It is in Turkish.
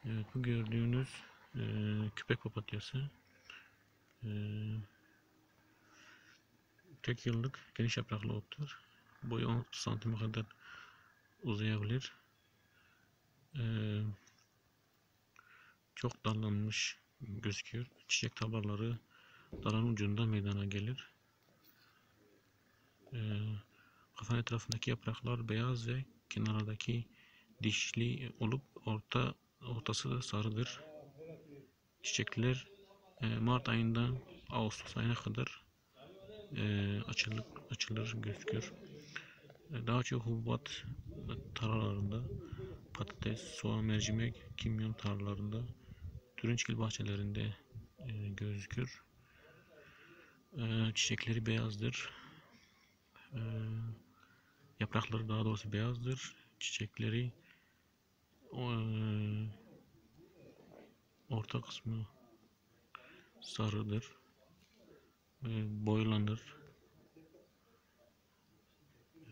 Evet, bu gördüğünüz küpek papatyası. E, Tek yıllık geniş yapraklı ottur. Boyu 10 santime kadar uzayabilir. E, Çok dallanmış gözüküyor. Çiçek tabanları dalın ucunda meydana gelir. E, Kafanın etrafındaki yapraklar beyaz ve kenarlardaki dişli olup ortası da sarıdır. Çiçekler Mart ayından Ağustos ayına kadar açılır gözüküyor. Daha çok hububat tarlalarında, patates, soğan, mercimek, kimyon tarlalarında, türünçgil bahçelerinde gözükür. Çiçekleri beyazdır. E, Yaprakları daha doğrusu beyazdır. Çiçekleri orta kısmı sarıdır. Boylanır.